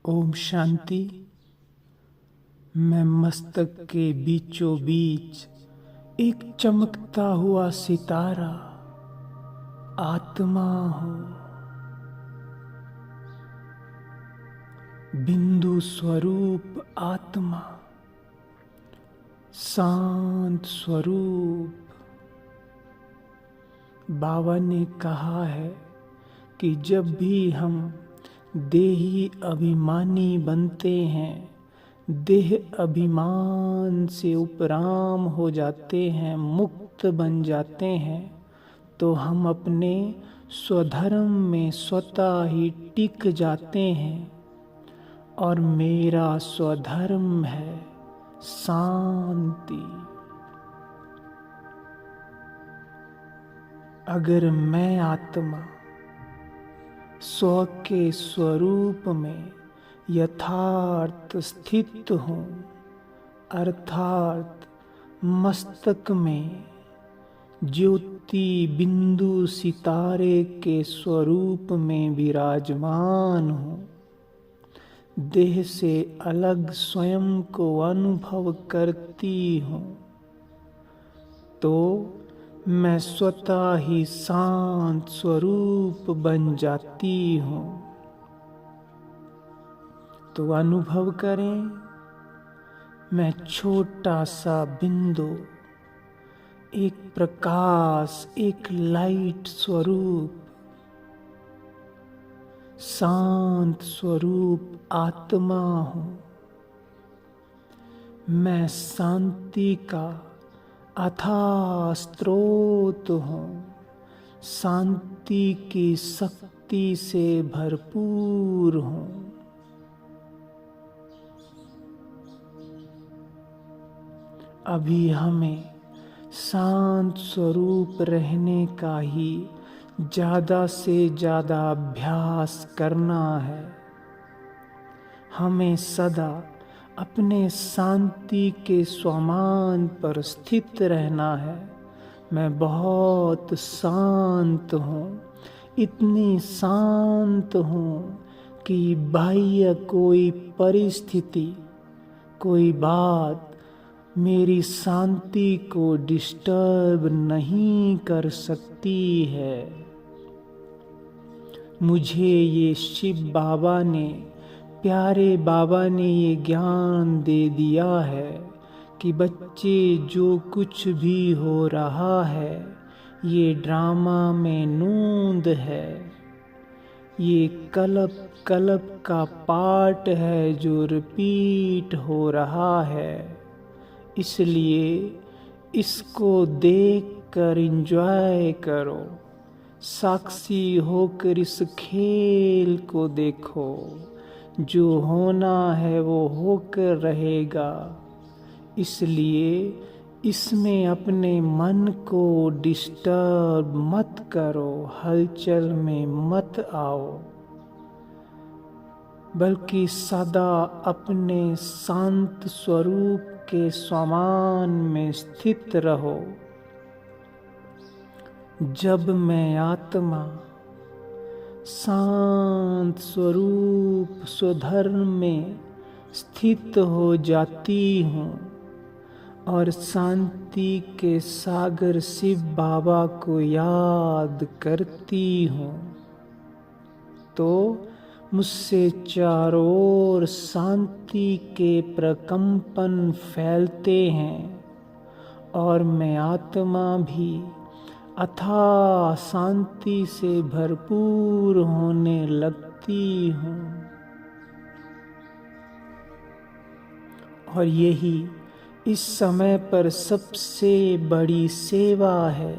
ओम शांति। मैं मस्तक के बीचों बीच एक चमकता हुआ सितारा आत्मा हूँ। बिंदु स्वरूप आत्मा, शांत स्वरूप। बाबा ने कहा है कि जब भी हम देही अभिमानी बनते हैं, देह अभिमान से उपराम हो जाते हैं, मुक्त बन जाते हैं, तो हम अपने स्वधर्म में स्वतः ही टिक जाते हैं। और मेरा स्वधर्म है शांति। अगर मैं आत्मा स्व के स्वरूप में यथार्थ स्थित हूँ, अर्थात मस्तक में ज्योति बिंदु सितारे के स्वरूप में विराजमान हूँ, देह से अलग स्वयं को अनुभव करती हूँ, तो मैं स्वतः ही शांत स्वरूप बन जाती हूँ। तो अनुभव करें, मैं छोटा सा बिंदु, एक प्रकाश, एक लाइट स्वरूप, शांत स्वरूप आत्मा हूँ। मैं शांति का अथाह स्रोत हूँ, शांति की शक्ति से भरपूर हूँ। अभी हमें शांत स्वरूप रहने का ही ज़्यादा से ज़्यादा अभ्यास करना है। हमें सदा अपने शांति के स्वमान पर स्थित रहना है। मैं बहुत शांत हूँ, इतनी शांत हूँ कि बाह्य कोई परिस्थिति, कोई बात मेरी शांति को डिस्टर्ब नहीं कर सकती है। मुझे ये शिव बाबा ने, प्यारे बाबा ने ये ज्ञान दे दिया है कि बच्चे, जो कुछ भी हो रहा है ये ड्रामा में नूंद है, ये कल्प कल्प का पार्ट है जो रिपीट हो रहा है। इसलिए इसको देख कर एंजॉय करो, साक्षी होकर इस खेल को देखो। जो होना है वो होकर रहेगा, इसलिए इसमें अपने मन को डिस्टर्ब मत करो, हलचल में मत आओ, बल्कि सदा अपने शांत स्वरूप के समान में स्थित रहो। जब मैं आत्मा शांत स्वरूप स्वधर्म में स्थित हो जाती हूँ और शांति के सागर शिव बाबा को याद करती हूँ, तो मुझसे चारों ओर शांति के प्रकंपन फैलते हैं और मैं आत्मा भी अथाह शांति से भरपूर होने लगती हूँ। और यही इस समय पर सबसे बड़ी सेवा है।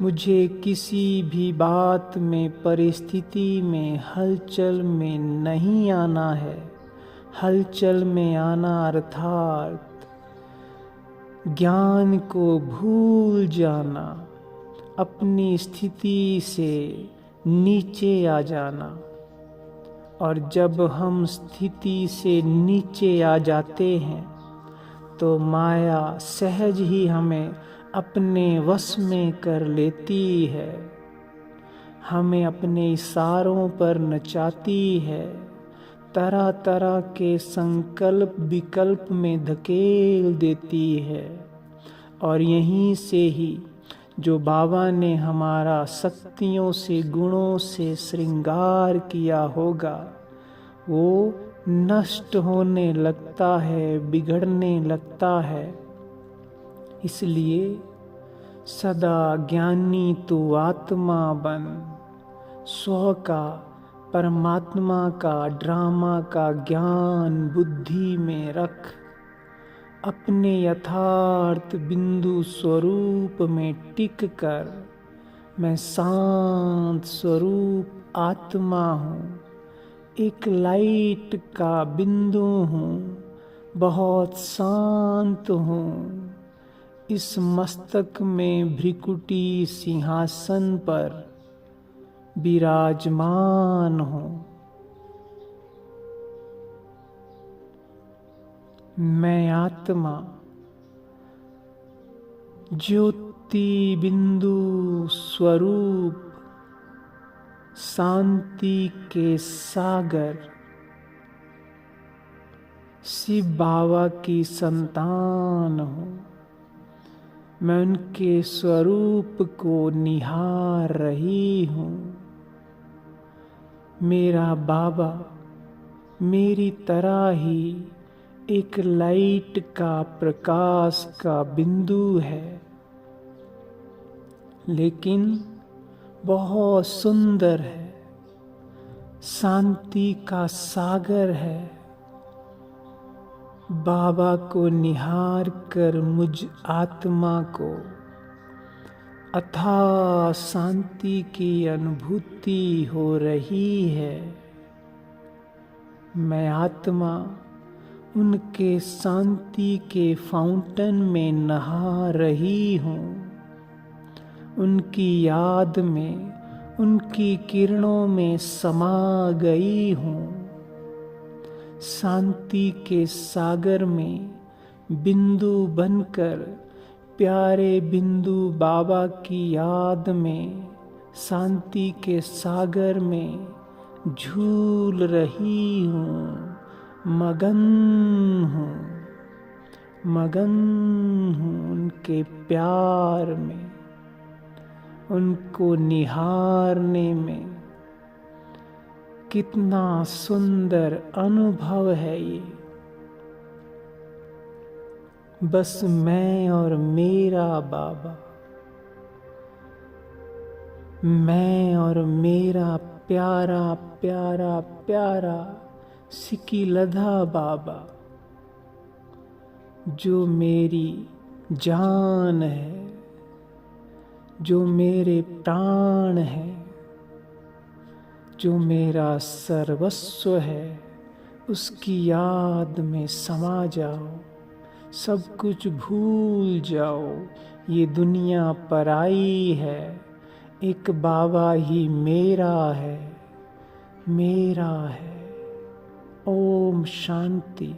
मुझे किसी भी बात में, परिस्थिति में, हलचल में नहीं आना है। हलचल में आना अर्थात ज्ञान को भूल जाना, अपनी स्थिति से नीचे आ जाना। और जब हम स्थिति से नीचे आ जाते हैं तो माया सहज ही हमें अपने वश में कर लेती है। हमें अपने इशारों पर नचाती है, तरह तरह के संकल्प विकल्प में धकेल देती है। और यहीं से ही जो बाबा ने हमारा शक्तियों से गुणों से श्रृंगार किया होगा वो नष्ट होने लगता है, बिगड़ने लगता है। इसलिए सदा ज्ञानी तू आत्मा बन, स्व का परमात्मा का ड्रामा का ज्ञान बुद्धि में रख, अपने यथार्थ बिंदु स्वरूप में टिक कर मैं शांत स्वरूप आत्मा हूँ, एक लाइट का बिंदु हूँ, बहुत शांत हूँ। इस मस्तक में भ्रिकुटी सिंहासन पर विराजमान हूँ। मैं आत्मा ज्योति बिंदु स्वरूप शांति के सागर शिव बाबा की संतान हूँ। मैं उनके स्वरूप को निहार रही हूँ। मेरा बाबा मेरी तरह ही एक लाइट का प्रकाश का बिंदु है, लेकिन बहुत सुंदर है, शांति का सागर है। बाबा को निहार कर मुझ आत्मा को अथाह शांति की अनुभूति हो रही है। मैं आत्मा उनके शांति के फाउंटेन में नहा रही हूँ। उनकी याद में उनकी किरणों में समा गई हूँ। शांति के सागर में बिंदु बनकर प्यारे बिंदु बाबा की याद में शांति के सागर में झूल रही हूँ। मगन हूँ उनके प्यार में, उनको निहारने में। कितना सुंदर अनुभव है ये। बस मैं और मेरा बाबा, मैं और मेरा प्यारा प्यारा प्यारा सिकिलधा बाबा, जो मेरी जान है, जो मेरे प्राण है, जो मेरा सर्वस्व है, उसकी याद में समा जाओ। सब कुछ भूल जाओ। ये दुनिया पराई है, एक बाबा ही मेरा है, मेरा है। ओम शांति।